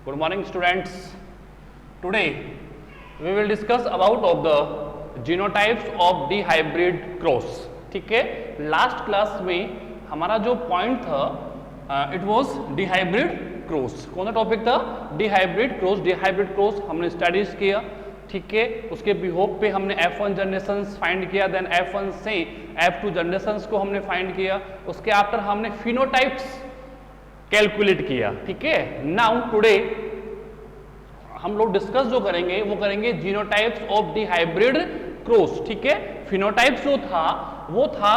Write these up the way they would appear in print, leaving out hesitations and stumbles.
Good morning students. Today we will discuss about of the genotypes of the hybrid cross. ठीक है, last class में हमारा जो point था इट वाज डिहाइब्रिड क्रॉस. कौन सा टॉपिक था? डिहाइब्रिड क्रॉस. डिहाइब्रिड क्रॉस हमने स्टडीज किया. ठीक है, उसके बिहोप पे हमने F1 जनरेशंस फाइंड किया, देन F1 से F2 जनरेशंस को हमने फाइंड किया. उसके आफ्टर हमने फिनोटाइप्स कैलकुलेट किया. ठीक है, नाउ टुडे हम लोग डिस्कस जो करेंगे वो करेंगे genotypes of the hybrid cross. ठीक है, फिनोटाइप्स जो था वो था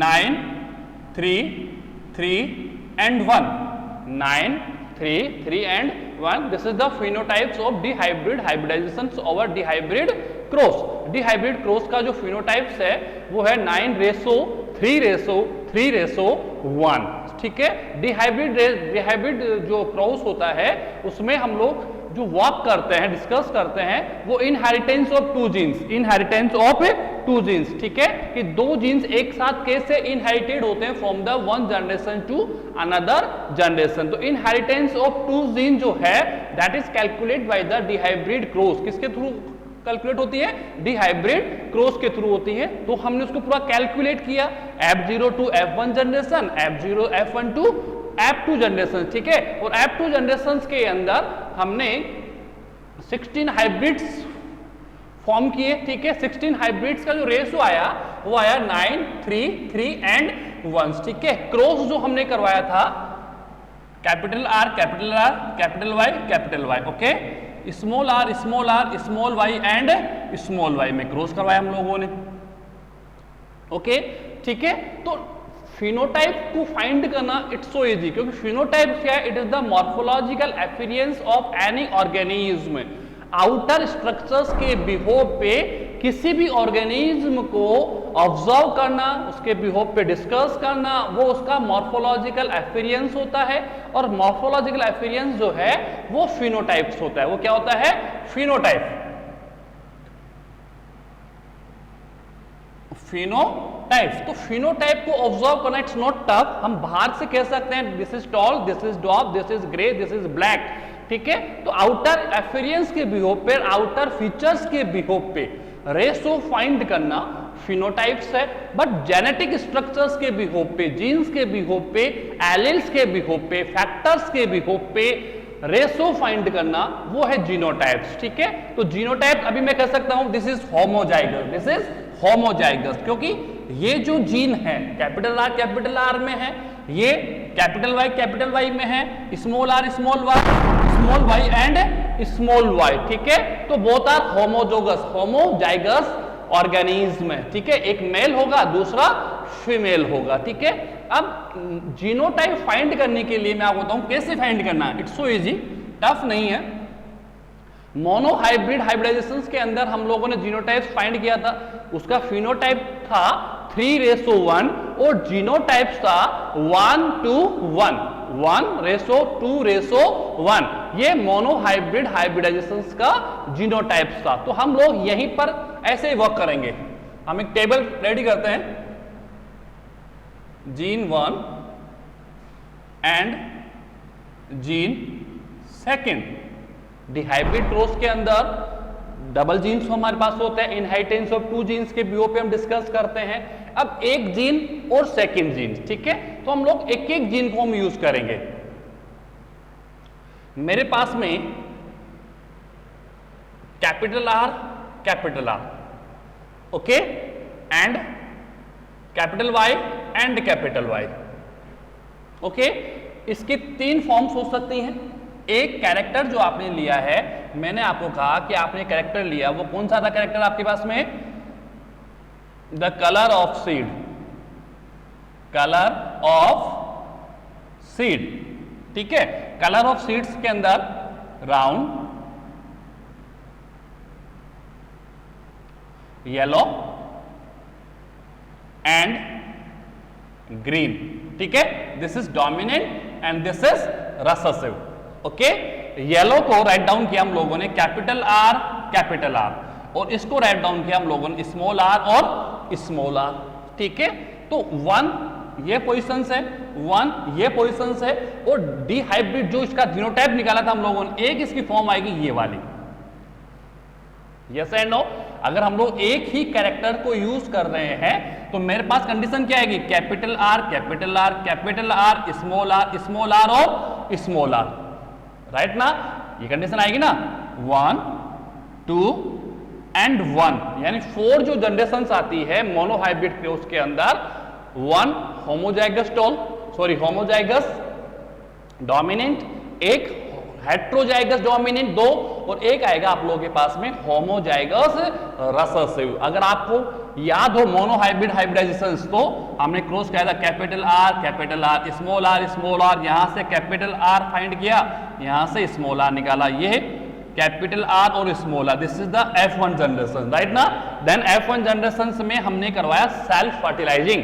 9, 3, 3 and 1. 9, 3, 3 and 1. This is the phenotypes of the hybridizations over the hybrid cross. Dihybrid cross का जो फिनोटाइप्स है वो है 9:3:3:1. ठीक है, डिहाइब्रिड जो क्रॉस होता है उसमें हम लोग जो वर्क करते हैं, डिस्कस करते हैं वो inheritance of two genes. Inheritance of two genes. ठीक है, कि दो जीन्स एक साथ कैसे इनहेरिटेड होते हैं from the one generation to another generation. तो इनहेरिटेंस ऑफ टू जीन जो है that is calculate by the dihybrid cross. किसके थ्रू कैलकुलेट होती है? डिहाइब्रिड क्रॉस के थ्रू होती है. तो हमने उसको पूरा कैलकुलेट किया. F0 to F1 generation, F0 F1 to F2 generation. ठीक है, और F2 जनरेशन के अंदर हमने 16 हाइब्रिड्स फॉर्म किए. ठीक है, 16 हाइब्रिड्स का जो रेशो आया वो आया 9, 3, 3 and 1. ठीक है, क्रॉस जो हमने करवाया था capital R, capital R, capital Y, capital Y. Okay, small r, small r, small y and small y में क्रॉस करवाया हम लोगों ने. ओके, ठीक है, तो फिनोटाइप को फाइंड करना इट्स सो इजी, क्योंकि फिनोटाइप क्या है? It is the morphological appearance of any organism. Outer structures के बिहोव पे किसी भी ऑर्गेनिज्म को ऑब्जर्व करना, उसके बिहोव पे डिस्कस करना, वो उसका मॉर्फोलॉजिकल अपीयरेंस होता है. और मॉर्फोलॉजिकल अपीयरेंस जो है वो फिनोटाइप्स होता है. वो क्या होता है? फिनोटाइप. फिनोटाइप्स. तो फिनोटाइप को ऑब्जर्व करना इट्स नॉट टफ. हम बाहर से कह सकते हैं this is toll, this is डॉफ, this is grey, this is black. ठीक है, तो आउटर अपीयरेंस के बिहोव पे, आउटर फीचर्स के बिहोव पे रेशो फाइंड करना फिनोटाइप्स है. बट जेनेटिक स्ट्रक्चर्स के बिहोव पे, जीन्स के बिहोव पे, एलिल्स के बिहोव पे, फैक्टर्स के बिहोव पे रेशो फाइंड करना वो है जीनोटाइप्स. ठीक है, तो जीनोटाइप अभी मैं कह सकता हूं this is homozygous, this is homozygous, क्योंकि ये जो जीन है कैपिटल R में है, ये कैपिटल Y में है, small r, small y and small y. ठीक है, तो बोथ आर होमोजाइगस ऑर्गेनिज्म है. ठीक है, एक मेल होगा, दूसरा फीमेल होगा. ठीक है, अब जीनोटाइप फाइंड करने के लिए मैं आपको बताऊं कैसे फाइंड करना है. इट्स सो इजी, टफ नहीं है. मोनो हाइब्रिड हाइब्रिडाइजेशंस के अंदर हम लोगों ने जीनोटाइप्स फाइंड किया था. उसका फिनोटाइप था 3:1 और जीनोटाइप्स था 1:1, 1:2:1. ये मोनो हाइब्रिड हाइब्रिडाइजेशंस का जीनोटाइप्स था. तो हम लोग यहीं पर ऐसे ही वर्क करेंगे. हम एक टेबल रेडी करते हैं. Gene 1 and gene 2. डिहाइब्रिड क्रॉस के अंदर डबल जीन्स हमारे पास होते हैं. इनहेरिटेंस ऑफ टू जीन्स के बिहो पे हम डिस्कस करते हैं. अब एक जीन और सेकंड जीन. ठीक है, तो हम लोग एक एक जीन को हम यूज करेंगे. मेरे पास में capital R, okay, and capital Y and capital Y. Okay, इसकी 3 फॉर्म्स हो सकती हैं. एक कैरेक्टर जो आपने लिया है, मैंने आपको कहा कि आपने कैरेक्टर लिया, वो कौन सा था कैरेक्टर आपके पास में? The colour of seed. Colour of seed. ठीक है, कलर ऑफ सीड्स के अंदर राउंड, येलो एंड ग्रीन. ठीक है, this is dominant and this is recessive. Okay, yellow को राइट डाउन किया हम लोगों ने कैपिटल R, और इसको राइट डाउन किया हम लोगों ने स्मॉल r और स्मॉल r. ठीक है, तो 1 ये पोजीशंस है, 1 ये पोजीशंस है, और डी हाइब्रिड जो इसका जीनोटाइप निकाला था हम लोगों ने, एक इसकी फॉर्म आएगी ये वाली। Yes and no? अगर हम लोग एक ही कैरेक्टर को यूज कर रहे हैं तो मेरे पास कंडीशन क्या आएगी, capital R capital R capital R small R small R और स्मॉल आर, राइट ना? ये कंडीशन आएगी ना, 1 2 एंड 1, यानी 4 जो जनरेशंस आती है मोनोहाइब्रिड क्रॉस के अंदर, 1 होमोजाइगस होमोजाइगस डोमिनेंट, एक हेट्रोजाइगस डोमिनेंट 2, और एक आएगा आप लोगों के पास में होमोजाइगस रिसेसिव। अगर आपको याद हो मोनोहाइब्रिड हाइब्रिडाइजेशंस, तो हमने क्रॉस किया था कैपिटल आर स्मॉल आर, यहां से कैपिटल आर फाइंड किया, यहां से स्मॉल आर निकाला, ये कैपिटल आर और small R, this is the F1 generation, right ना? देन F1 जनरेशन में हमने करवाया सेल्फ फर्टिलाइजिंग,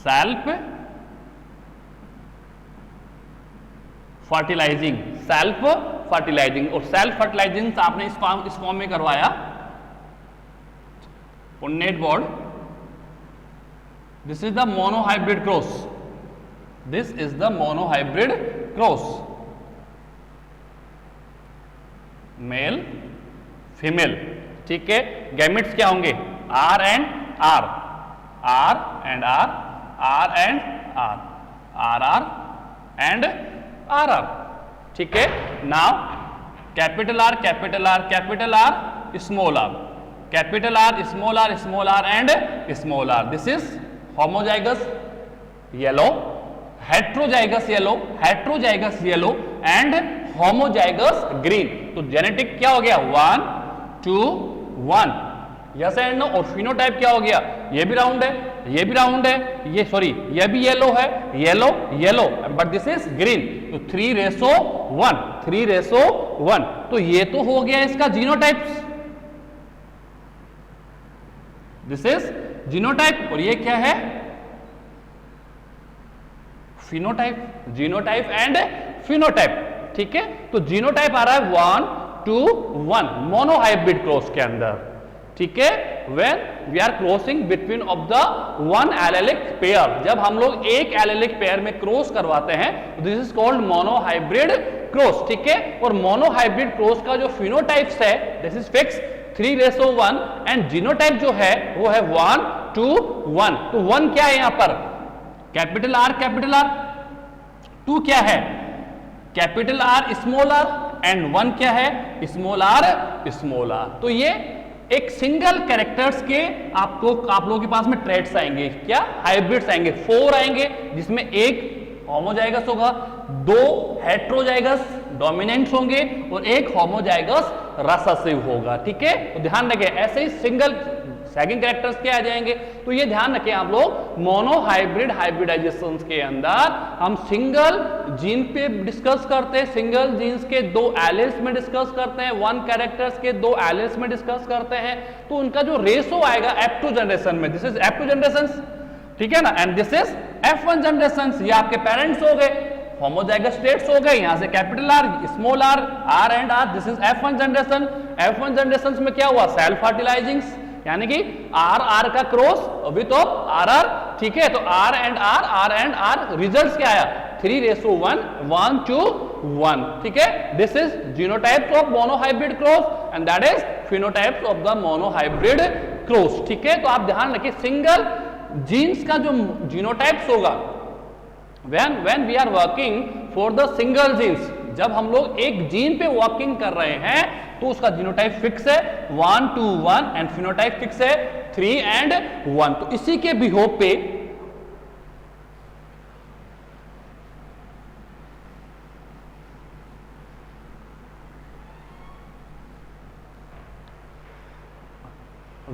सेल्फ फर्टिलाइजिंग, और सेल्फ फर्टिलाइजिंग आपने इस फॉर्म में करवाया, Punnett board, this is the monohybrid cross, this is the monohybrid cross, male female, ठीक है? गैमेट्स क्या होंगे, R and R, R and R, R and R, R R and R R, ठीक है? Now capital R capital R capital R small R, capital R small R and small R, this is homozygous yellow, heterozygous yellow and homozygous green. तो genetic क्या हो गया, 1 2 1, yes and no? और phenotype क्या हो गया, ये भी राउंड है, ये भी राउंड है, ये सॉरी ये भी येलो है, yellow but this is green, तो 3:1, 3:1, तो ये तो हो गया इसका जीनोटाइप्स, दिस इज जीनोटाइप, और ये क्या है, फिनोटाइप, जीनोटाइप एंड फिनोटाइप, ठीक है? तो जीनोटाइप आ रहा है 1 2 1 मोनोहाइब्रिड क्रॉस के अंदर, ठीक है? When we are crossing between of the one allelic pair, जब हम लोग एक एलेलिक पेयर में क्रॉस करवाते हैं, this is called monohybrid cross, ठीक है? और मोनोहाइब्रिड क्रॉस का जो फिनोटाइप्स है, this is fix 3:1, and genotype जो है वो है 1 2 1, तो 1 क्या है यहां पर, कैपिटल आर, 2 क्या है, capital R small R, and 1 क्या है, स्मॉल आर। तो ये एक सिंगल कैरेक्टर्स के आप लोगों के पास में ट्रेड्स आएंगे, क्या, हाइब्रिड्स आएंगे, 4 आएंगे, जिसमें एक होमोजाइगस होगा, 2 हेट्रोजाइगस डोमिनेंट्स होंगे, और एक होमोजाइगस रिसेसिव होगा, ठीक है? तो ध्यान रखें, ऐसे ही सिंगल सैगिंग कैरेक्टर्स क्या आ जाएंगे, तो ये ध्यान रखें आप लोग, मोनोहाइब्रिड हाइब्रिडाइजेशंस के अंदर हम सिंगल जीन पे डिस्कस करते हैं, सिंगल जीन्स के 2 एलिल्स में डिस्कस करते हैं, 1 कैरेक्टर्स के 2 एलिल्स में डिस्कस करते हैं, तो उनका जो रेशो आएगा F2 जनरेशन में, दिस इज F2 जनरेशन, ठीक है ना? And this is F1 generation, ये आपके पेरेंट्स हो गए, होमोजाइगस स्टेट्स हो गए, यहां से capital R small R and R, this is F1 generation. F1 generation में क्या हुआ, सेल्फ फर्टिलाइजिंग, यानी कि आर का क्रॉस विथ ऑफ आर, ठीक है? तो आर एंड आर, रिजल्ट्स क्या आया, 3:1 1 to 1, ठीक है? This is genotypes of monohybrid cross and that is phenotypes of the monohybrid cross, ठीक है? तो आप ध्यान रखिए, सिंगल जीन्स का जो जीनोटाइप्स होगा, when we are working for the single genes, जब हम लोग एक जीन पे वर्किंग कर रहे हैं तो उसका जीनोटाइप फिक्स है 1 2 1, एंड फिनोटाइप फिक्स है 3 and 1। तो इसी के बिहोव पे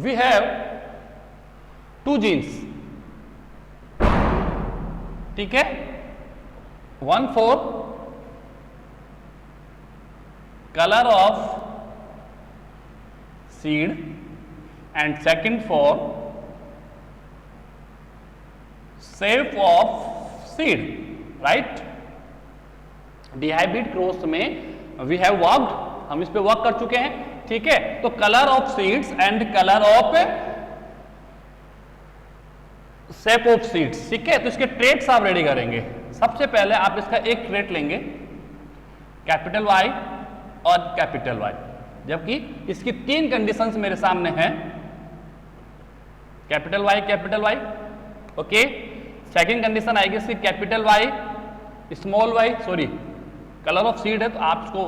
we have 2 genes, ठीक है? 1 for color of seed and second for shape of seed, right? Dihybrid cross में वी हैव वर्कड, हम इस पे वर्क कर चुके हैं, ठीक है? तो colour of seeds and colour of shape of seeds, ठीक है। तो इसके ट्रेट्स आप रेडी करेंगे। सबसे पहले आप इसका एक ट्रेट लेंगे कैपिटल वाई और कैपिटल वाई, जबकि इसकी तीन कंडीशंस मेरे सामने हैं, capital Y, okay. Second condition आएगी इसकी capital Y small Y, sorry colour of seed है तो आप इसको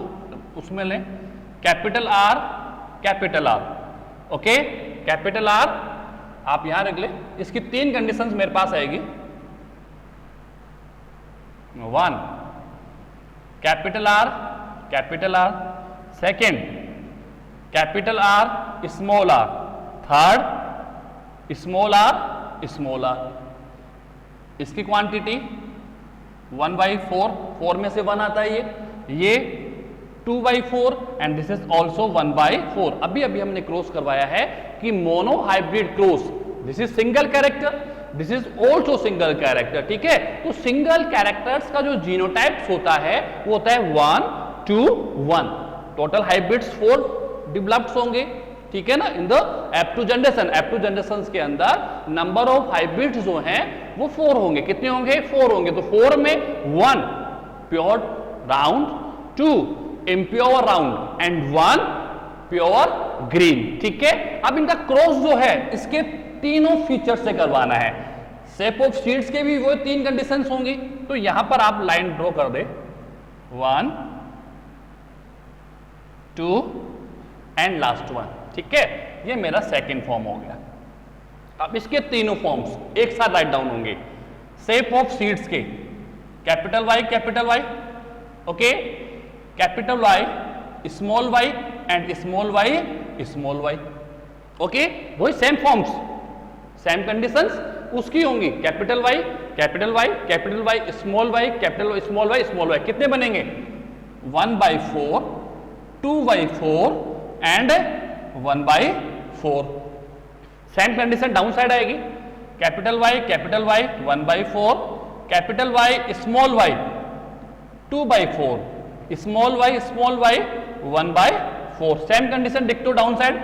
उसमें लें, capital R, okay. Capital R आप यहां रख ले। इसकी तीन कंडीशंस मेरे पास आएगी, one capital R, second capital R small R, third small R. इसकी क्वांटिटी 1/4, 4 में से 1 आता है, ये 2/4 एंड दिस इज ऑल्सो 1/4। अभी हमने क्रॉस करवाया है कि mono hybrid cross, this is single character, this is also single character, ठीक है। तो सिंगल कैरेक्टर्स का जो जीनोटाइप्स होता है वो होता है 1 to 1। टोटल हाइब्रिड्स 4 डेवलप्ड होंगे, ठीक है ना, इन द F2 जनरेशन के अंदर नंबर ऑफ हाइब्रिड्स जो हैं वो 4 होंगे। कितने होंगे? 4 होंगे। तो 4 में 1 pure round, 2 impure round and 1 pure green, ठीक है। अब इनका क्रॉस जो है इसके तीनों फीचर से करवाना है। शेप ऑफ सीड्स के भी वो 3 कंडीशंस होंगी, तो यहां पर आप लाइन ड्रॉ कर दे, 1 2 एंड लास्ट 1, ठीक है। ये मेरा सेकंड फॉर्म हो गया। अब इसके तीनों फॉर्म्स एक साथ राइट डाउन होंगे। शेप ऑफ सीड्स के capital Y, okay, capital Y small Y and small Y, okay. वही सेम फॉर्म्स, सेम कंडीशंस उसकी होंगी। Capital Y, small Y, small Y कितने बनेंगे? 1/4, 2/4 and 1/4। Same condition down side आएगी। Capital Y 1/4, capital Y small Y 2/4, small Y 1/4। Same condition डिक्टो down side,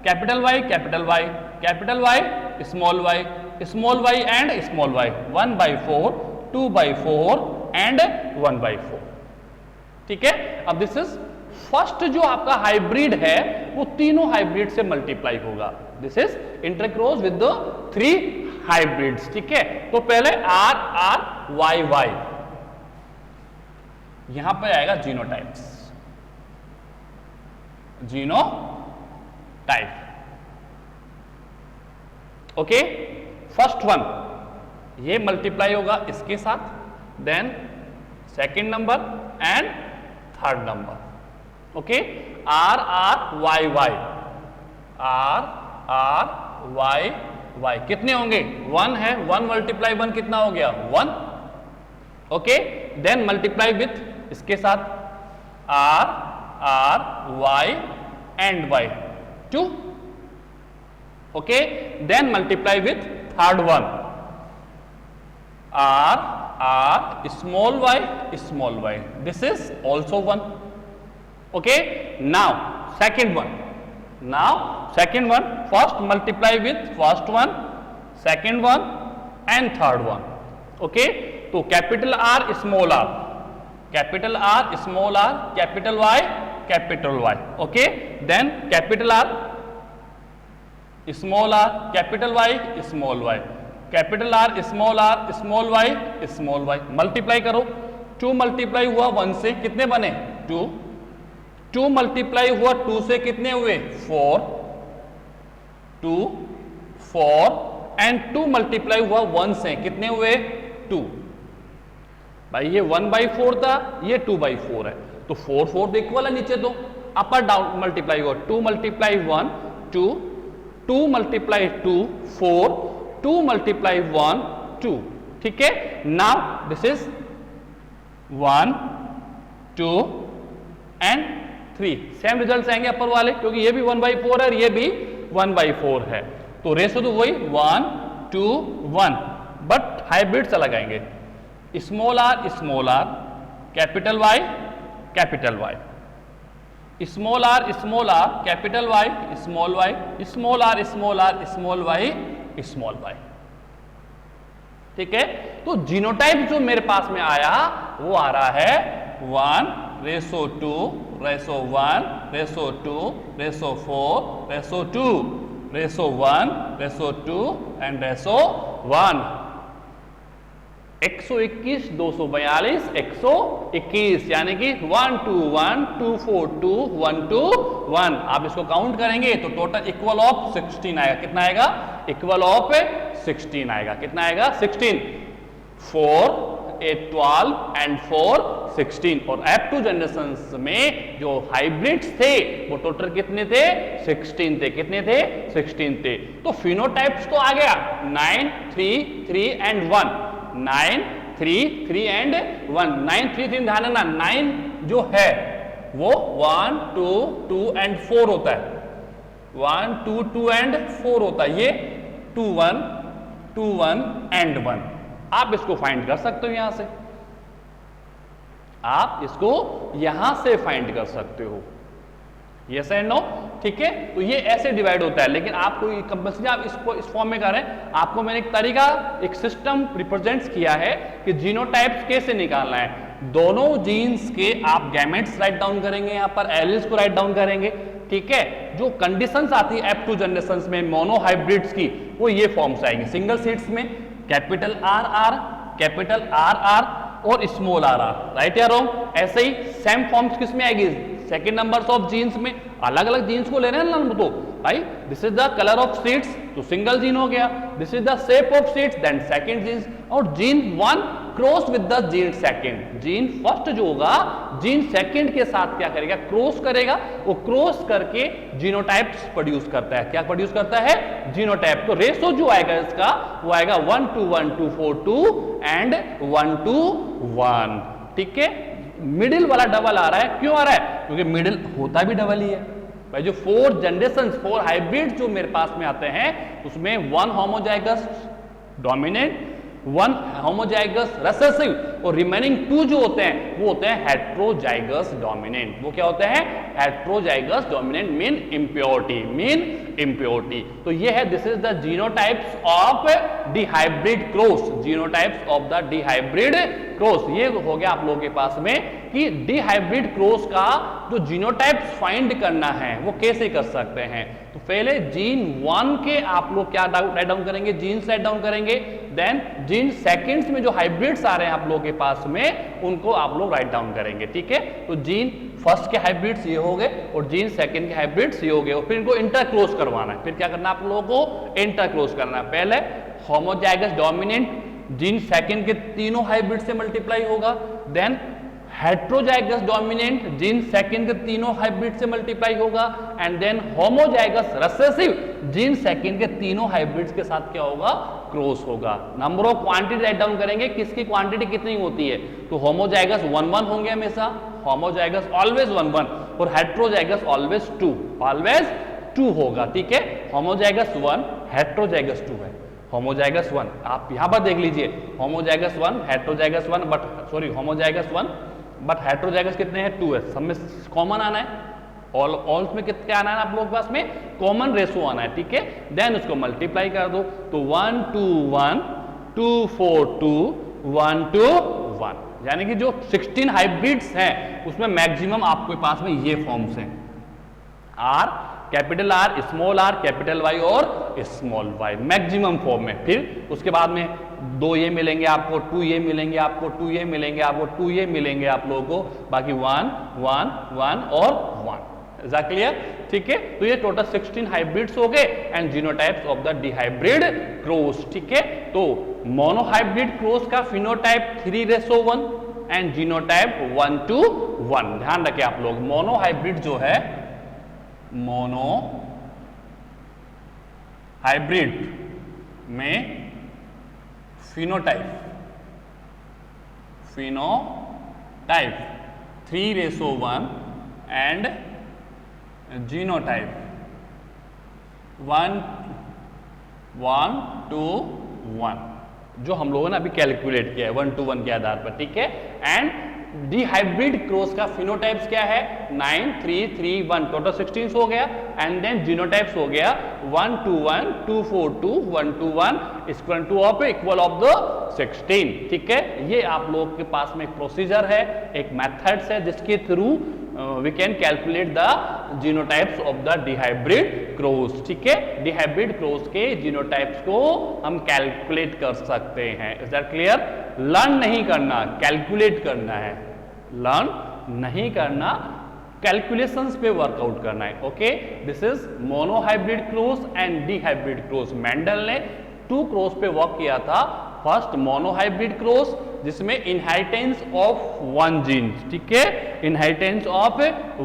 capital Y small Y and small Y 1/4, 2/4 and 1/4, ठीक है। अब this is first जो आपका hybrid है वो तीनों हाइब्रिड से मल्टीप्लाई होगा। This is intercross with the 3 hybrids, ठीक है। तो पहले RRYY यहां पर आएगा जीनोटाइप्स, ओके। फर्स्ट वन ये मल्टीप्लाई होगा इसके साथ, then second number and third number, okay. RRYY कितने होंगे? 1 है, 1 × 1 कितना हो गया? 1, ओके। देन मल्टीप्लाई विथ इसके साथ RRY and Y 2, okay. Then multiply with third one R small y, this is also 1, okay. Now second one, first multiply with first one, second one and third one, okay. तो capital R small r, capital R small r, capital Y, okay. Then capital R small r, capital Y small y, capital R small y, multiply करो। 2 multiply हुआ 1 से कितने बने? 2, 2 multiply हुआ 2 से कितने हुए? 4, 2, 4 एंड 2 मल्टीप्लाई हुआ 1 से कितने हुए? 2। भाई ये 1/4 था, ये 2/4 है, तो 4 4 इक्वल है नीचे, तो अपर डाउन मल्टीप्लाई हुआ 2 मल्टीप्लाई 1 2, 2 मल्टीप्लाई 2 4, 2 मल्टीप्लाई 1 2, ठीक है। Now this is 1 2 and 3, same result आएंगे अपर वाले, क्योंकि ये भी 1/4 है और ये भी 1/4 है, तो रेशो तो वही 1 2 1, बट हाइब्रिड्स अलग आएंगे। Small r, capital Y, small r, capital Y, small y, small r, small y, ठीक है। तो जीनोटाइप जो मेरे पास में आया वो आ रहा है 1:2:1:2:4:2 1:2 एंड 1:1 121 242 121 यानी कि 1:2:1 2:4:2 1:2:1 आप इसको काउंट करेंगे तो टोटल इक्वल ऑफ 16 आएगा। कितना आएगा? इक्वल ऑफ 16 आएगा। कितना आएगा? 16 4 8 12 एंड 4 16 और F2 जनरेशन में जो हाइब्रिड्स थे वो टोटल कितने थे? 16 थे। कितने थे? 16 थे। तो फिनोटाइप्स तो आ गया 9 3 3 एंड 1 9 3 3 एंड 1 9 3 3 ध्यान रखना 9 जो है वो 1 2 2 एंड 4 होता है 1 2 2 एंड 4 होता है। ये 2 1 2 1 एंड 1 आप इसको फाइंड कर सकते हो। यहां से आप इसको यहां से फाइंड कर सकते हो। यस एंड नो, ठीक है। तो ये ऐसे डिवाइड होता है, लेकिन आपको कंपल्सरी आप इसको इस फॉर्म में करें। आपको मैंने एक तरीका एक सिस्टम रिप्रेजेंट्स किया है कि जीनोटाइप्स कैसे निकालना है। दोनों जीन्स के आप गैमेट्स राइट डाउन करेंगे, यहां पर एलील्स को राइट डाउन करेंगे, ठीक है। जो कंडीशंस आती है F2 जनरेशंस में मोनो हाइब्रिड्स की वो ये फॉर्म्स आएंगे। सिंगल सीड्स में कैपिटल RR कैपिटल RR और स्मॉल RR, राइट या रॉन्ग। ऐसे ही सेम फॉर्म्स किस में आएगी? सेकेंड नंबर्स ऑफ जीन्स में। अलग अलग जीन्स को ले रहे हैं ना तो भाई this is the colour of seeds तो सिंगल जीन हो गया, this is the shape of seeds then second genes, और gene 1 cross with the gene second. Gene first जो होगा जीन सेकंड के साथ क्या करेगा? क्रॉस करेगा। वो क्रॉस करके जीनोटाइप्स प्रोड्यूस करता है। क्या प्रोड्यूस करता है? जीनोटाइप। तो रेशो जो आएगा इसका वो आएगा 1:1 2:4:2 एंड 1:1, ठीक है। मिडिल वाला डबल आ रहा है, क्यों आ रहा है? क्योंकि मिडिल होता भी डबल ही है भाई। जो 4 जनरेशन 4 हाइब्रिड जो मेरे पास में आते हैं उसमें 1 होमोजाइगस डोमिनेंट 1 होमोजाइगस रिसेसिव और रिमेनिंग 2 जो होते हैं वो होते हैं हेट्रोजाइगस डोमिनेंट। वो क्या होते हैं? Heterozygous dominant mean impurity. तो ये है this is the genotypes of dihybrid cross. Genotypes of the dihybrid cross ये हो गया आप लोगों के पास में कि डिहाइब्रिड क्रॉस का जो जीनोटाइप्स फाइंड करना है वो कैसे कर सकते हैं। तो पहले जीन 1 के आप लोग क्या राइट डाउन करेंगे? जीन्स राइट डाउन करेंगे। देन जीन सेकंड्स में जो हाइब्रिड्स आ रहे हैं आप लोगों के पास में उनको आप लोग राइट डाउन करेंगे, ठीक है। तो जीन फर्स्ट के हाइब्रिड्स ये हो गए और जीन सेकंड के हाइब्रिड्स ये हो गए और फिर इनको इंटरक्रोस करवाना है। फिर क्या करना है आप लोगों को? इंटरक्रोस करना है। पहले होमोजाइगस डोमिनेंट जीन सेकंड के तीनों हाइब्रिड से मल्टीप्लाई होगा, then heterozygous dominant gene second के तीनों हाइब्रिड से मल्टीप्लाई होगा and then homozygous recessive gene second के तीनों हाइब्रिड्स के साथ क्या होगा? क्रॉस होगा। Number of quantity write down करेंगे, किसकी क्वांटिटी कितनी होती है? तो होमोजाइगस 1 1 होंगे हमेशा, होमोजाइगस ऑलवेज 1 1 और हेट्रोजाइगस ऑलवेज 2 होगा, ठीक है। होमोजाइगस 1 हेट्रोजाइगस 2 है। होमोजाइगस 1 आप यहां पर देख लीजिए, homozygous 1 heterozygous 1 homozygous 1 but heterozygous कितने हैं? 2 है। सब में कॉमन आना है, ऑल्स में कितने आना है आप लोगों के पास में? कॉमन रेशो आना है, ठीक है। देन उसको मल्टीप्लाई कर दो तो 1 2 1 2 4 2 1 2 1 यानी कि जो 16 हाइब्रिड्स हैं उसमें मैक्सिमम आपके पास में ये फॉर्म्स हैं। R capital R small r capital Y और स्मॉल y मैक्सिमम फॉर्म में। फिर उसके बाद में 2 ये मिलेंगे आपको, 2 ये मिलेंगे आपको, 2 ये मिलेंगे आपको, 2 ये मिलेंगे आप लोगों को, बाकी 1 1 1 और 1। Is that clear? ठीक है। तो ये टोटल 16 हाइब्रिड्स हो गए and genotypes of the dihybrid cross, ठीक है। तो मोनोहाइब्रिड क्रॉस का फिनोटाइप 3:1 एंड जीनोटाइप 1:1। ध्यान रखें आप लोग, मोनोहाइब्रिड जो है मोनो हाइब्रिड में फिनोटाइप 3:1 एंड जीनोटाइप 1:1 जो हम लोगों ने अभी कैलकुलेट किया है 1:1 के आधार पर, ठीक है। एंड डिहाइब्रिड क्रॉस का फिनोटाइप्स क्या है 9 3 3 1 टोटल 16 हो गया एंड देन जीनोटाइप्स हो गया 1 2 1 2 4 2 1 2 1 equal two of equal of the 16। ठीक है, ये आप लोग के पास में एक प्रोसीजर है, एक मेथड्स है जिसके through we can calculate the genotypes of the dihybrid cross। ठीक है, डिहाइब्रिड क्रॉस के जीनोटाइप्स को हम कैलकुलेट कर सकते हैं। Is that clear? लर्न नहीं करना, कैलकुलेट करना है, लर्न नहीं करना, कैलकुलेशंस पे वर्कआउट करना है। Okay, this is monohybrid cross and dihybrid cross. Mendel ने 2 क्रॉस पे वर्क किया था। फर्स्ट मोनोहाइब्रिड क्रॉस जिसमें इनहेरिटेंस ऑफ 1 जीन, ठीक है, इनहेरिटेंस ऑफ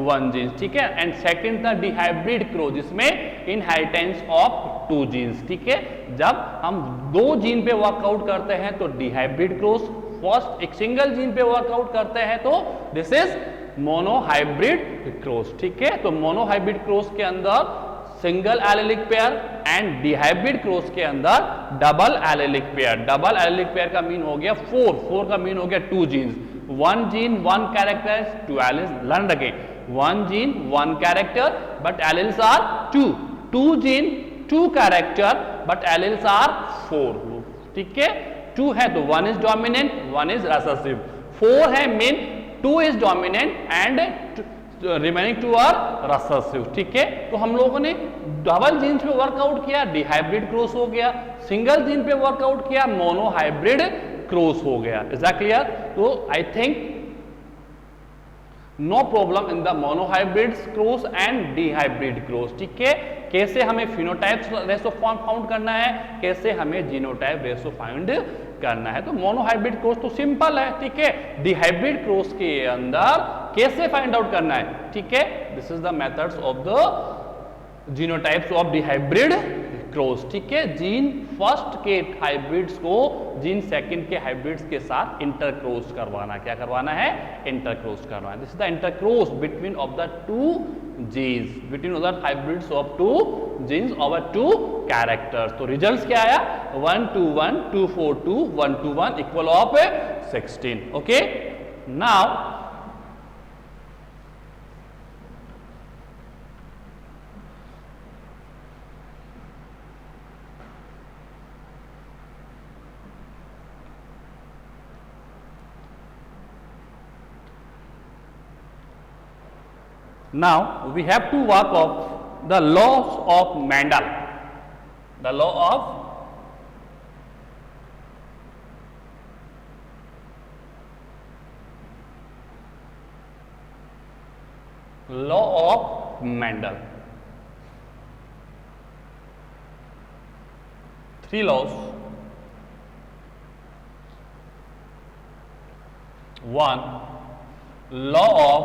1 जीन, ठीक है, एंड सेकंड था डिहाइब्रिड क्रॉस जिसमें इनहेरिटेंस ऑफ 2 जीन्स। ठीक है, जब हम 2 जीन पे वर्कआउट करते हैं तो डिहाइब्रिड क्रॉस, फर्स्ट एक सिंगल जीन पे वर्कआउट करते हैं तो दिस इज मोनोहाइब्रिड क्रॉस। ठीक है, तो मोनोहाइब्रिड क्रॉस के अंदर single allelic pair and dihybrid cross के अंदर double allelic pair. Double allelic pair का मीन हो गया 4 का मीन हो गया 2 genes, 1 gene 1 character 2 alleles. Learn again, 1 gene 1 character but alleles are 2 gene 2 character but alleles are 4। ठीक है, 2 है तो 1 इज डोमिनेंट 1 इज रिसेसिव, 4 है मेन 2 is dominant and remaining 2 are recessive. ठीक है, तो हम लोगों ने डबल जीन्स पे वर्कआउट किया, डिहाइब्रिड क्रॉस हो गया, सिंगल जीन पे वर्कआउट किया, मोनोहाइब्रिड क्रॉस हो गया। Is that clear? तो I think no problem in the monohybrid cross and dihybrid cross. ठीक है, कैसे हमें फिनोटाइप्स रेशो फाउंड करना है, कैसे हमें जीनोटाइप रेशो फाइंड करना है। तो मोनोहाइब्रिड क्रॉस तो सिंपल है। ठीक है, डिहाइब्रिड क्रॉस के अंदर कैसे फाइंड आउट करना है। ठीक है, this is the methods of the genotypes of dihybrid cross. ठीक है, जीन फर्स्ट के हाइब्रिड्स को जीन सेकंड के हाइब्रिड्स के साथ इंटरक्रॉस करवाना। क्या करवाना है? इंटरक्रॉस करवाना। This is the intercross between of the 2 genes, between of the hybrids of 2 genes over 2 characters. तो रिजल्ट्स क्या आया? 1 2 1 2 4 2 1 2 1 equal of 16। Okay, now now we have to work of the laws of Mendel, the law of Mendel. 3 laws. 1, law of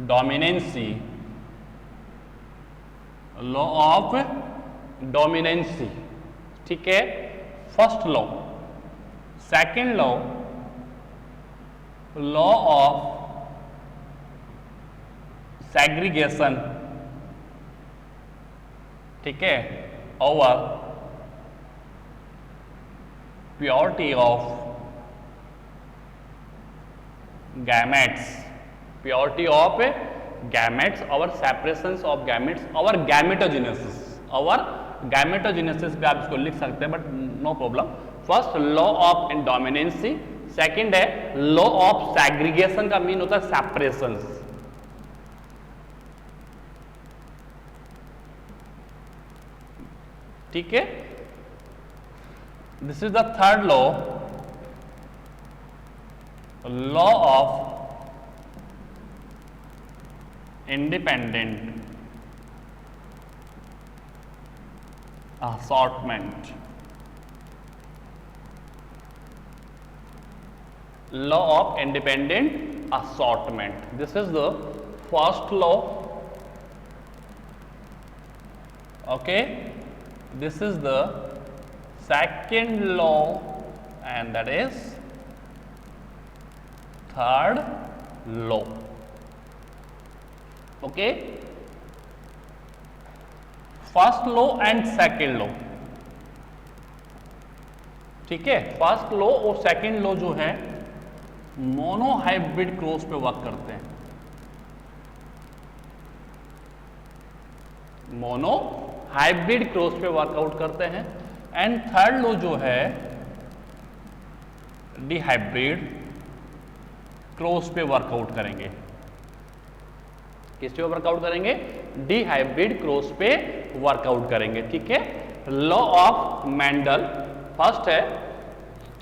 dominancy, law of dominancy. ठीक है, first law. Second law, law of segregation. ठीक है, over purity of gametes, purity of gametes, our separations of gametes, our gametogenesis, our gametogenesis पे आप इसको लिख सकते हैं but no problem. First law of dominancy, second है लॉ ऑफ सेग्रीगेशन का मीन होता है सेपरेशंस। ठीक है, this is the third law, law of independent assortment, law of independent assortment. This is the first law. Okay, this is the second law and that is third law. Okay, first law and second law. ठीक है, first law और second law जो है monohybrid cross पे work करते हैं, monohybrid cross पे workout करते हैं। एंड थर्ड लॉ जो है डिहाइब्रिड क्रॉस पे वर्कआउट करेंगे। किस पे वर्कआउट करेंगे? डिहाइब्रिड क्रॉस पे वर्कआउट करेंगे। ठीक है, लॉ ऑफ मेंडल फर्स्ट है,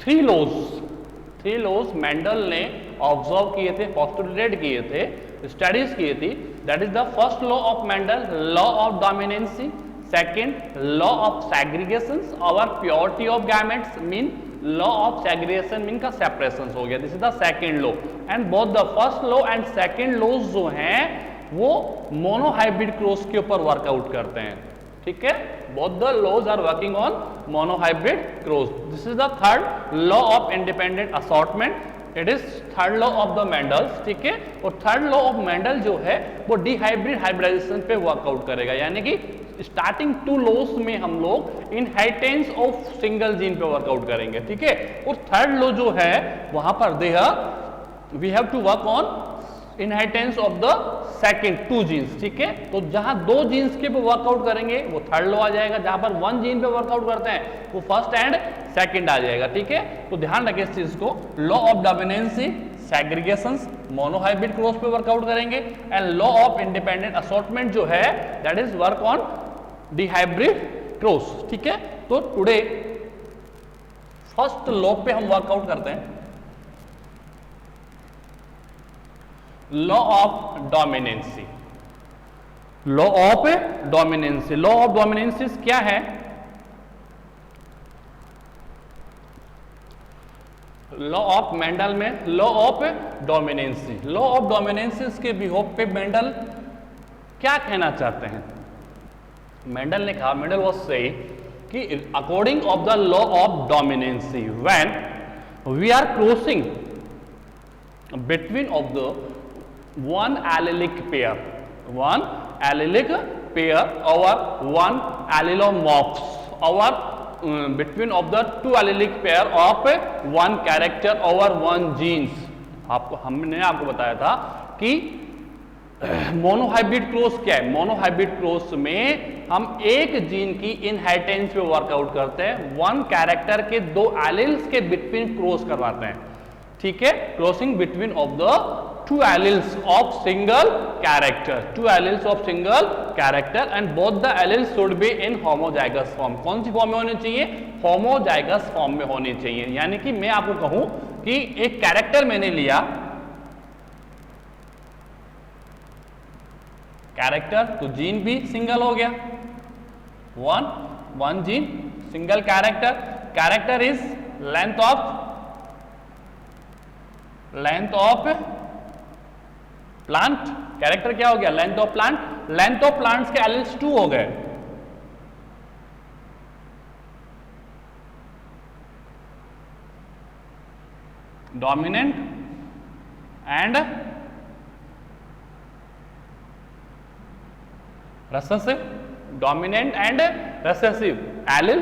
थ्री लॉज मेंडल ने ऑब्जर्व किए थे, पोस्टुलेट किए थे, स्टडीज किए थी। That is the first law of Mendel, law of dominancy. Second, law of segregation और purity of gametes mean law of segregation mean का सेपरेशन हो गया। This is the second law. And both the first law and second laws जो हैं वो monohybrid cross के ऊपर workout करते हैं। ठीक है, both the laws are working on monohybrid cross. This is the third law of independent assortment. It is third law of the Mendel's. ठीक है, और थर्ड लॉ ऑफ मेंडल जो है वो डिहाइब्रिड हाइब्रिडाइजेशन पे वर्कआउट करेगा। यानी कि स्टार्टिंग टू लॉस में हम लोग इनहेरिटेंस ऑफ सिंगल जीन पे वर्कआउट करेंगे। ठीक है, और थर्ड लॉ जो है वहां पर we have to work on inheritance of the second two genes. ठीक है, तो जहां दो जीन्स के पे वर्कआउट करेंगे वो थर्ड लॉ आ जाएगा, जहां पर वन जीन पे वर्कआउट करते हैं वो फर्स्ट एंड सेकंड आ जाएगा। ठीक है, तो ध्यान रखें इस चीज को। Law of dominancy, segregations, monohybrid cross पे वर्कआउट करेंगे। And law of independent assortment जो है that is work on dihybrid cross. ठीक है, तो टुडे फर्स्ट लॉ पे हम वर्कआउट करते हैं, law of dominancy. Law of dominancy, law of dominancy क्या है? लॉ ऑफ मेंडल में law of dominancy, law of dominancy के बिहोफ पे मेंडल क्या कहना चाहते हैं? मेंडल ने कहा, मेंडल वाज से कि according of the law of dominancy when we are crossing between of the one allelic pair or one allelomorphs or between of the two allelic pair of one character over one genes। हमने आपको बताया था कि monohybrid cross क्या है? Monohybrid cross में हम एक जीन की इनहेरिटेंस पे वर्कआउट करते हैं, वन कैरेक्टर के दो एलिल्स के बिटवीन क्रॉस करवाते हैं। ठीक है, crossing between of the two alleles of single character and both the alleles should be in homozygous form। कौन सी फॉर्म में होनी चाहिए? होमोजाइगस फॉर्म में होनी चाहिए। यानी कि मैं आपको कहूं कि एक कैरेक्टर मैंने लिया, कैरेक्टर तो जीन भी सिंगल हो गया, one gene single character is length of plant. Character क्या हो गया? Length of plant. Length of plants के एलिल्स 2 हो गए। Dominant and recessive, dominant and recessive allele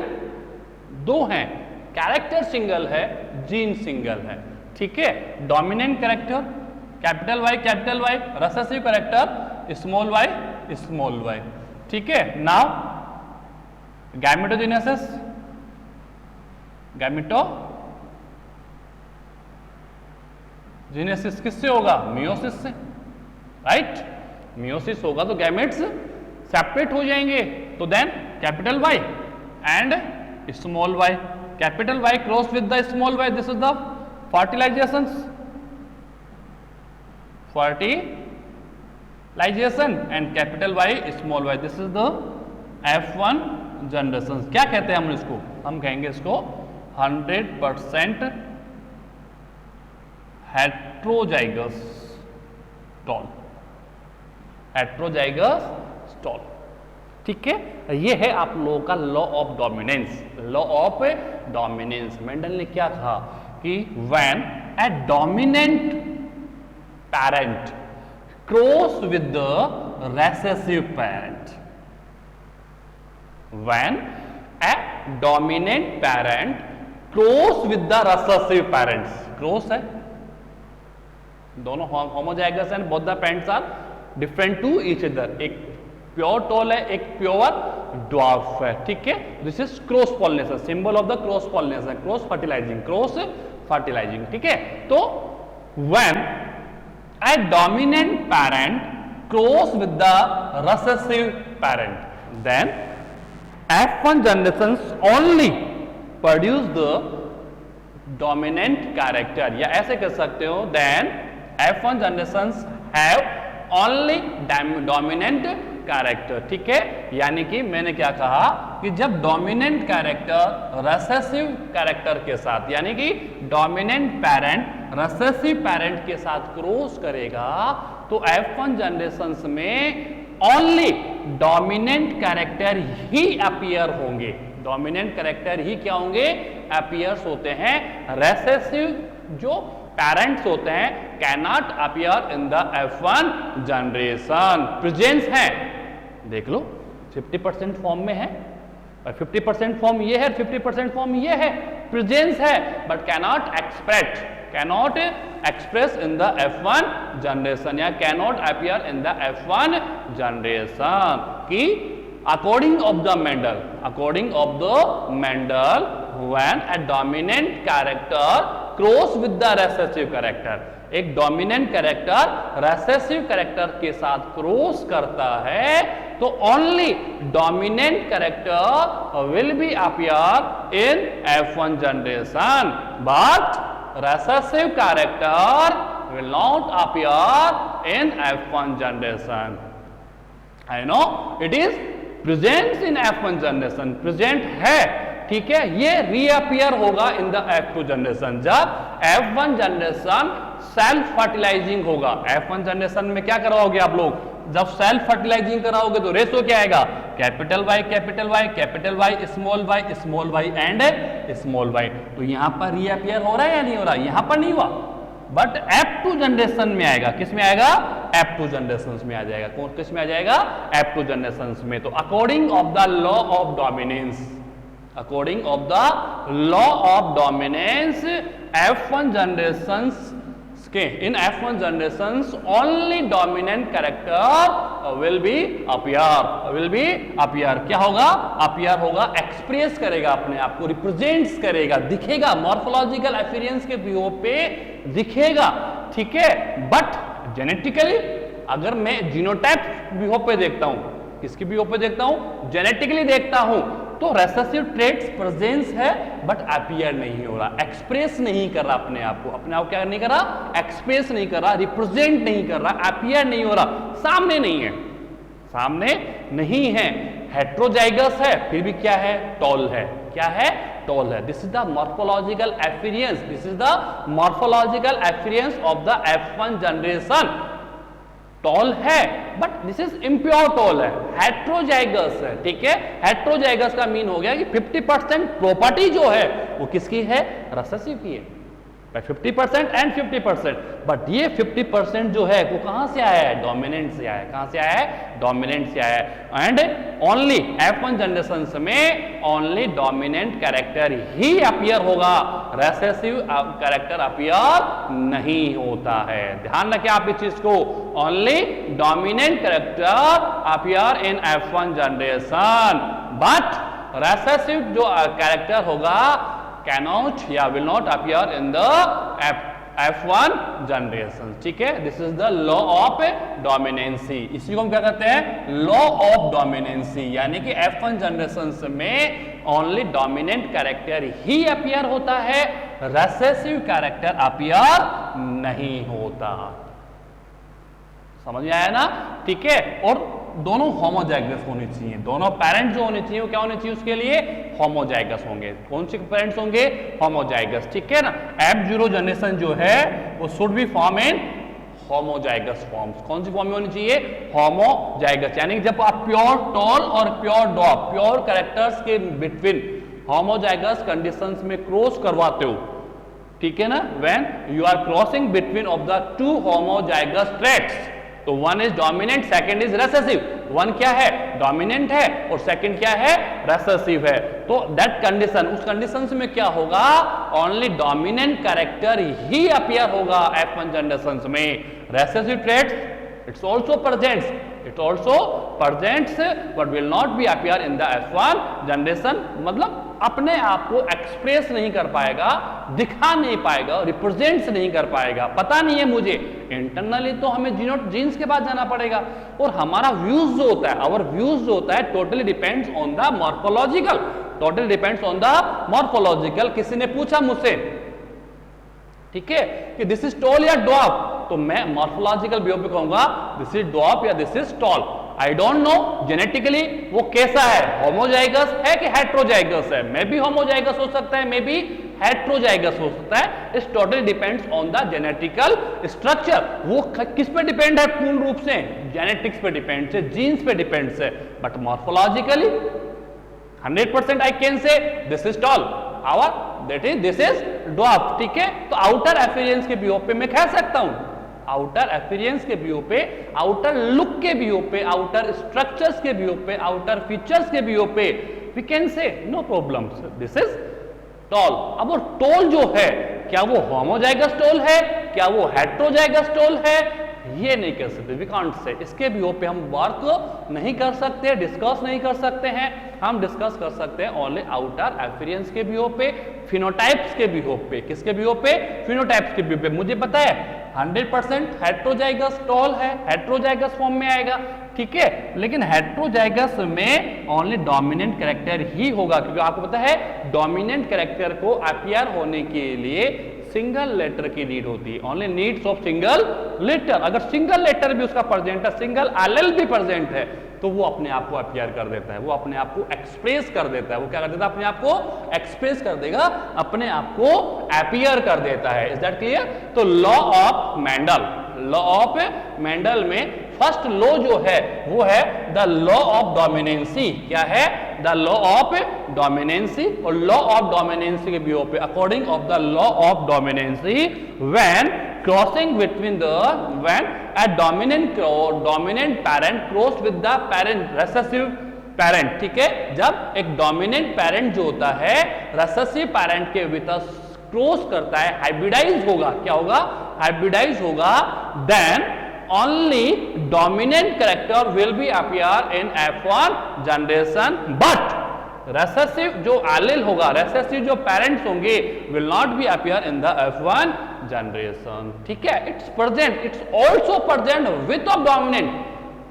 2 हैं, कैरेक्टर सिंगल है, जीन सिंगल है। ठीक है, dominant character capital Y, recessive character small Y. ठीक है, नाउ गैमेटोजेनेसिस, जेनेसिस किससे होगा? मियोसिस से, राइट? मियोसिस होगा तो गैमेट्स सेपरेट हो जाएंगे, तो then capital Y and small Y, capital Y cross with the small Y, this is the fertilization and capital Y small y, this is the F1 generation. क्या कहते हैं हम इसको? हम कहेंगे इसको 100% हेट्रोजाइगस स्टॉल। ठीक है, ये है आप लोगों का law of dominance. Law of dominance Mendel ने क्या कहा कि when A dominant parent cross with the recessive parent, when a dominant parent cross with the recessive parents, cross है, दोनों homozygous and both the parents are different to each other, एक pure tall है, एक pure dwarf है, ठीक है। This is cross pollination, symbol of the cross pollination, cross fertilising, ठीक है। तो when a dominant parent cross with the recessive parent, then F1 generations only produce the dominant character, या ऐसे कह सकते हो then F1 generations have only dominant character, ठीक है। यानी कि मैंने क्या कहा कि जब डोमिनेंट कैरेक्टर रेसेसिव कैरेक्टर के साथ, यानी कि डोमिनेंट पेरेंट रेसेसिव पेरेंट के साथ क्रॉस करेगा तो F1 जनरेशंस में ओनली डोमिनेंट कैरेक्टर ही अपीयर होंगे, डोमिनेंट कैरेक्टर ही क्या होंगे, अपीयर्स होते हैं। रेसेसिव जो पेरेंट्स होते हैं can not appear in the F1 generation, presence है, देख लो 50% फॉर्म में है, 50% फॉर्म ये है, 50% फॉर्म ये है, प्रेजेंस है, but cannot express in the F1 generation, या cannot appear in the F1 generation. कि according of the Mendel when a dominant character cross with the recessive character, एक डोमिनेंट कैरेक्टर रेसेसिव कैरेक्टर के साथ cross करता है तो only dominant character will be appear in F1 generation, but recessive character will not appear in F1 generation. I know it is present in F1 generation, present है, ठीक है। ये reappear होगा इन द F2 जनरेशन, जब F1 generation self fertilising होगा। F1 generation में क्या कराओगे आप लोग, जब सेल्फ फर्टिलाइजिंग कराओगे तो रेशो क्या आएगा, capital Y capital Y capital Y small Y and small Y. तो यहां पर रीअपियर हो रहा है या नहीं हो रहा, यहां पर नहीं हुआ, बट F2 जनरेशन में आएगा। किस में आएगा, F2 जनरेशन में आ जाएगा। कौन किस में आ जाएगा, F2 जनरेशन में। तो according of the law of dominance, according of the law of dominance F1 generations के, इन F1 generations only dominant character will be appear, क्या होगा, अपीयर होगा, एक्सप्रेस करेगा अपने आप को, रिप्रेजेंट्स करेगा, दिखेगा, मॉर्फोलॉजिकल अपीयरेंस के व्यू पे दिखेगा, ठीक है। बट जेनेटिकली अगर मैं जीनोटाइप व्यू पे देखता हूं, किसकी व्यू पे देखता हूं, जेनेटिकली देखता हूं, तो रेसेसिव ट्रेट्स प्रेजेंस है बट अपीयर नहीं हो रहा, एक्सप्रेस नहीं कर रहा अपने आप को, क्या नहीं कर रहा, एक्सप्रेस नहीं कर रहा, रिप्रेजेंट नहीं कर रहा, अपीयर नहीं हो रहा, सामने नहीं है, सामने नहीं है, हेट्रोजाइगस है फिर भी क्या है, टॉल है, क्या है, टॉल है। This is the morphological appearance, this is the morphological appearance of the F1 generation. Tall है but this is impure tall है, हेट्रोजाइगस है, ठीक है। हेट्रोजाइगस का मीन हो गया कि 50% प्रॉपर्टी जो है वो किसकी है, रेसेसिव की है, 50% एंड 50%, बट ये 50% जो है वो कहां से आया है, डोमिनेंट से आया है, कहां से आया है, डोमिनेंट से आया है। एंड ओनली F1 जनरेशन में ओनली डोमिनेंट कैरेक्टर ही अपीयर होगा, रेसेसिव कैरेक्टर अपीयर नहीं होता है। ध्यान रखें आप इस चीज को, only dominant character appear in F1 generation, but recessive जो कैरेक्टर होगा cannot या will not appear in the F1 generation, ठीक है। This is the law of dominancy, इसी को हम क्या कहते हैं, लॉ ऑफ डोमिनेंसी, यानी कि F1 जनरेशन में ओनली डोमिनेंट कैरेक्टर ही अपीयर होता है, रेसेसिव कैरेक्टर अपीयर नहीं होता। समझ में आया ना, ठीक है। और दोनों होमोजाइगस होनी चाहिए, दोनों पेरेंट जो होने चाहिए वो क्या होने चाहिए, उसके लिए होमोजाइगस होंगे। कौन से पेरेंट्स होंगे, होमोजाइगस, ठीक है ना। F0 जनरेशन जो है वो should be form in homozygous forms. कौन सी फॉर्म में होनी चाहिए, होमोजाइगस, यानी जब आप प्योर टॉल और प्योर डॉग, प्योर कैरेक्टर्स के बिटवीन होमोजाइगस कंडीशंस में क्रॉस करवाते हो, ठीक है ना, when you are crossing between of the two homozygous traits, तो one is dominant, second is recessive. One क्या है? डोमिनेंट है और सेकंड क्या है? रेसेसिव है। तो दैट कंडीशन, उस कंडीशन में क्या होगा? ओनली डोमिनेंट कैरेक्टर ही अपीयर होगा F1 जनरेशन में। Recessive traits it's also presents, it also presents but will not be appear in the F1 generation. मतलब अपने आप को एक्सप्रेस नहीं कर पाएगा, दिखा नहीं पाएगा, रिप्रेजेंट्स नहीं कर पाएगा। पता नहीं है मुझे, इंटरनली तो हमें जीन्स के बाद जाना पड़ेगा। और हमारा व्यूज जो होता है, आवर व्यूज जो होता है, totally depends on the morphological, totally depends on the morphological. किसी ने पूछा मुझसे, ठीक है, कि दिस इज टॉल या ड्वार्फ, तो मैं मॉर्फोलॉजिकल व्यू पे कहूंगा दिस इज ड्वार्फ या this is toll. I don't know genetically वो कैसा है, होमोजाइगस है कि हेट्रोजाइगस है। मे बी होमोजाइगस हो सकता है, मे बी हेट्रोजाइगस हो सकता है। It's totally depends on the genetical structure. वो किस पे डिपेंड है? पूर्ण रूप से जेनेटिक्स पे डिपेंड है, जीन्स पे डिपेंड है। But morphologically 100% I can say this is tall, or that is this is dwarf. ठीक है, तो आउटर एपियरेंस के व्यू पे मैं कह सकता हूं, आउटर एपियरेंस के व्यू पे, आउटर लुक के व्यू पे, आउटर स्ट्रक्चर्स के व्यू पे, आउटर फीचर्स के व्यू पे we can say no problem this is tall. अब वो टॉल जो है, क्या वो होमोजाइगस टॉल है, क्या वो हेट्रोजाइगस टॉल है, ये नहीं कह सकते, वी कांट से। इसके व्यू पे हम वर्क नहीं कर सकते, डिस्कस नहीं कर सकते हैं। हम डिस्कस कर सकते हैं ओनली आउटर एपियरेंस के व्यू पे, फिनोटाइप्स के व्यू पे। किसके व्यू पे? फिनोटाइप्स के व्यू पे। मुझे पता है 100% हेट्रोजाइगस टॉल है, हेट्रोजाइगस फॉर्म में आएगा, ठीक है, लेकिन हेट्रोजाइगस में ओनली डोमिनेंट कैरेक्टर ही होगा, क्योंकि आपको पता है डोमिनेंट कैरेक्टर को अपीयर होने के लिए सिंगल लेटर की नीड होती है, only needs of single letter. अगर सिंगल लेटर भी उसका प्रेजेंट है, सिंगल एलेल भी प्रेजेंट है, तो वो अपने आप को अपीयर कर देता है, वो अपने आप को एक्सप्रेस कर देता है। वो क्या कर देता है? अपने आप को एक्सप्रेस कर देगा, अपने आप को अपीयर कर देता है। Is that clear? तो law of Mendel, law of Mendel में फर्स्ट लॉ जो है वो है द लॉ ऑफ डोमिनेंसी। क्या है? The law of dominancy. और लॉ ऑफ डोमिनेंसी के व्यू पे, according of the law of dominancy, when crossing between the when a dominant parent cross with the parent recessive parent, ठीक है, जब एक dominant parent जो होता है रेसेसिव पैरेंट के विथ क्रॉस करता है, हाइब्रिडाइज होगा, क्या होगा? हाइब्रिडाइज होगा, then only dominant character will be appear in F1 generation, but recessive जो एलिल होगा, रेसेसिव जो पेरेंट्स होंगे will not be appear in the F1 generation. ठीक है, it's present, it's also present width of dominant,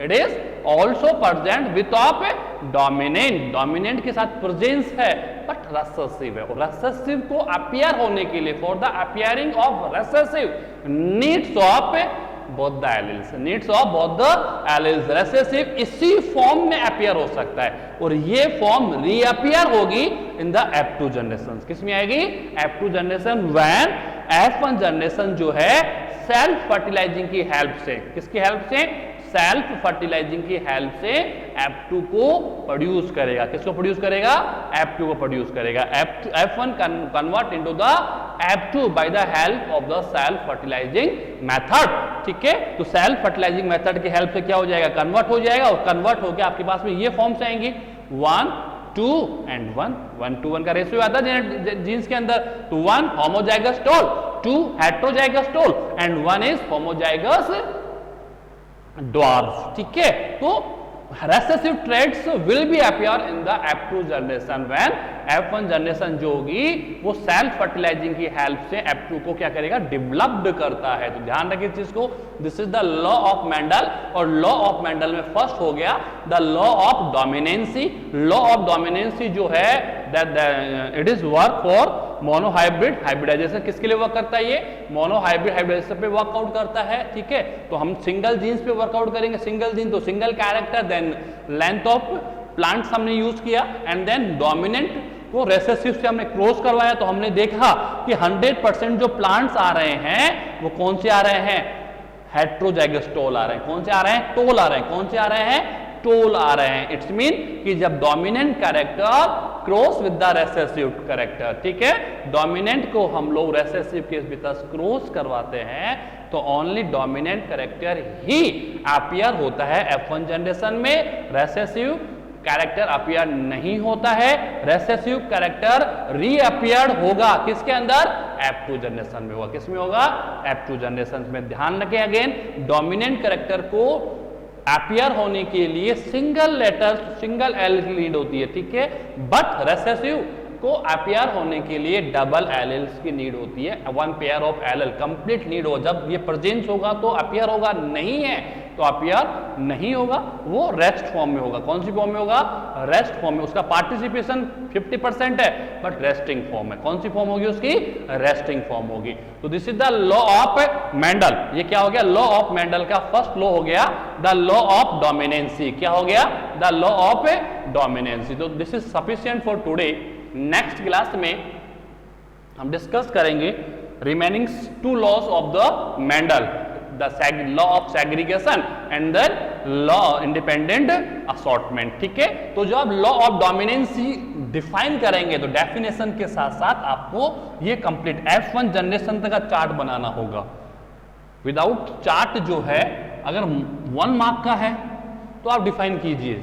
it is also present width of dominant, dominant के साथ presence है, but recessive है। और रेसेसिव को अपीयर होने के लिए, for the appearing of recessive, needs of both the alleles, needs of both the alleles, recessive इसी फॉर्म में अपीयर हो सकता है, और ये फॉर्म रीअपीयर होगी इन द F2 जनरेशन। किस में आएगी? F2 generation, when F1 generation जो है सेल्फ फर्टिलाइजिंग की हेल्प से, किसकी हेल्प से? सेल्फ फर्टिलाइजिंग की हेल्प से F2 को प्रोड्यूस करेगा। किसको प्रोड्यूस करेगा? F2 को प्रोड्यूस करेगा। F1 convert into the F2 by the help of the self fertilising method. ठीक है, तो सेल्फ फर्टिलाइजिंग मेथड की हेल्प से क्या हो जाएगा? कन्वर्ट हो जाएगा, और कन्वर्ट होकर आपके पास में ये फॉर्म्स आएंगी 1 2 एंड 1 1 to 1 का रेशियो आता है जीन्स के अंदर। तो 1 homozygous tall, 2 heterozygous tall and 1 is homozygous dwarf. ठीक है, तो recessive traits will be appear in the F2 generation, when F1 generation जो होगी वो सेल्फ फर्टिलाइजिंग की हेल्प से F2 को क्या करेगा? डेवलप्ड करता है। तो ध्यान रखिए इस चीज को, this is the law of Mendel, और लॉ ऑफ मेंडल में फर्स्ट हो गया the law of dominancy. Law of dominancy जो है that it is work for monohybrid hybridisation. किसके लिए वर्क करता है? ये मोनोहाइब्रिड हाइब्रिडाइजेशन पे वर्कआउट करता है। ठीक है, तो हम सिंगल जीन्स पे वर्कआउट करेंगे, सिंगल जीन तो single character, then length of plants हमने यूज किया, एंड देन डोमिनेंट को रेसेसिव से हमने क्रॉस करवाया, तो हमने देखा कि 100% जो प्लांट्स आ रहे हैं वो कौन से आ रहे हैं? हेट्रोजाइगस टॉल आ रहे हैं। कौन से आ रहे हैं? टॉल आ रहे हैं। कौन से आ रहे हैं? टोल आ रहे हैं। इट्स मीन कि जब dominant character cross with the recessive character, ठीक है, डोमिनेंट को हम लोग रेसेसिव के साथ क्रॉस करवाते हैं तो ओनली डोमिनेंट कैरेक्टर ही अपीयर होता है F1 जनरेशन में, रेसेसिव कैरेक्टर अपीयर नहीं होता है। रेसेसिव कैरेक्टर रीअपियर्ड होगा किसके अंदर, F2 जनरेशन में होगा। किस में होगा, F2 जनरेशन में। ध्यान रखें अगेन, डोमिनेंट कैरेक्टर को अपीयर होने के लिए सिंगल लेटर सिंगल एल की नीड होती है, ठीक है, बट रेसेसिव को अपीयर होने के लिए डबल एलेल्स की नीड होती है, one pair of allele complete need हो। जब ये प्रेजेंस होगा तो अपीयर होगा, नहीं है तो अपीयर नहीं होगा, वो रेस्ट फॉर्म में होगा। कौन सी फॉर्म में होगा, रेस्ट फॉर्म में। उसका पार्टिसिपेशन 50% है बट रेस्टिंग फॉर्म है। कौन सी फॉर्म होगी उसकी, रेस्टिंग फॉर्म होगी। तो this is the law of Mendel. ये क्या हो गया, लॉ ऑफ मेंडल का फर्स्ट लॉ हो गया द लॉ ऑफ डोमिनेंसी। क्या हो गया, द लॉ ऑफ डोमिनेंसी। तो this is sufficient for today. Next class में हम डिस्कस करेंगे remaining two laws of the Mendel, the law of segregation and the law independent assortment, ठीक है। तो जो आप लॉ ऑफ डोमिनेंसी डिफाइन करेंगे तो डेफिनेशन के साथ साथ आपको ये कंप्लीट F1 जनरेशन तक का चार्ट बनाना होगा। विदाउट चार्ट जो है, अगर 1 मार्क का है तो आप डिफाइन कीजिए,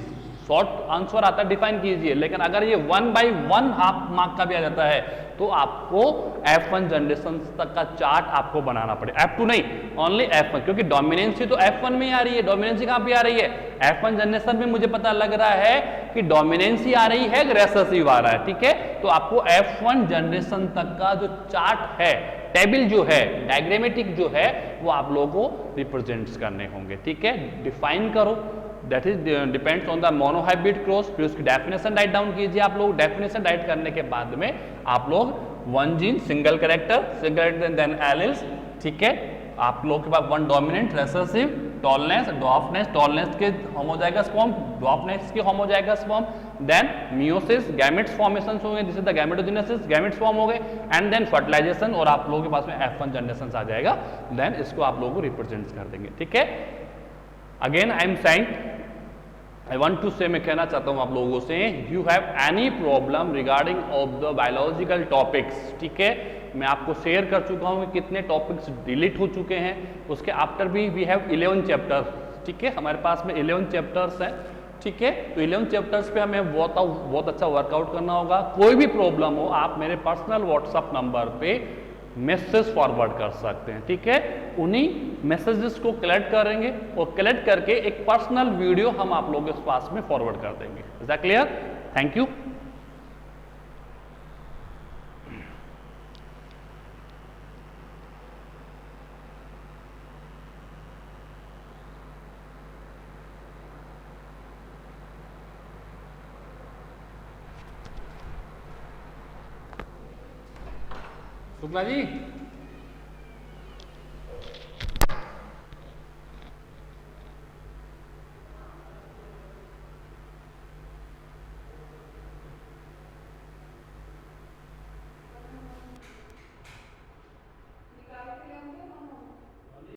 शॉर्ट आंसर आता है डिफाइन कीजिए, लेकिन अगर ये 1 by 1 हाफ मार्क का भी आ जाता है तो आपको F1 जनरेशन तक का चार्ट आपको बनाना पड़ेगा, F2 नहीं, ओनली F1, क्योंकि डोमिनेंसी तो F1 में ही आ रही है। डोमिनेंसी कहां पे आ रही है, F1 जनरेशन में। मुझे पता लग रहा है कि डोमिनेंसी आ रही है, रेसेसिव आ रहा है, ठीक है। तो आपको F1 जनरेशन तक का जो चार्ट है, टेबल जो है, डायग्रामेटिक जो है, वो आप लोगों को रिप्रेजेंट करने होंगे, ठीक है। डिफाइन करो, that is depends on the monohybrid cross. फिर उसकी डेफिनेशन राइट डाउन कीजिए आप लोग। डेफिनेशन राइट करने के बाद में आप लोग 1 gene single character then alleles, ठीक है। आप लोग के पास 1 dominant, recessive, tallness, dwarfness, tallness के होमोजाइगस फॉर्म, ड्वार्फनेस के homozygous form, then meiosis, gametes formation होंगे, this is the gametogenesis, gametes form हो गए, एंड देन फर्टिलाइजेशन, और आप लोगों के पास में F1 जनरेशन आ जाएगा। देन इसको आप लोगों को रिप्रेजेंट कर देंगे, ठीक है। Again I am saying, I want to say, मैं कहना चाहता हूं आप लोगों से, you have any problem regarding of the biological topics, ठीक है। मैं आपको शेयर कर चुका हूं कि कितने टॉपिक्स डिलीट हो चुके हैं। उसके आफ्टर भी वी हैव 11 चैप्टर्स, ठीक है। हमारे पास में 11 चैप्टर्स हैं, ठीक है। तो 11 चैप्टर्स पे हमें बहुत अच्छा वर्कआउट करना होगा। कोई भी प्रॉब्लम हो आप मेरे पर्सनल व्हाट्सएप नंबर पे मैसेज फॉरवर्ड कर सकते हैं, ठीक है। उन्हीं मैसेजेस को कलेक्ट करेंगे और कलेक्ट करके एक पर्सनल वीडियो हम आप लोगों के पास में फॉरवर्ड कर देंगे। Is that clear? Thank you. Shukla ji.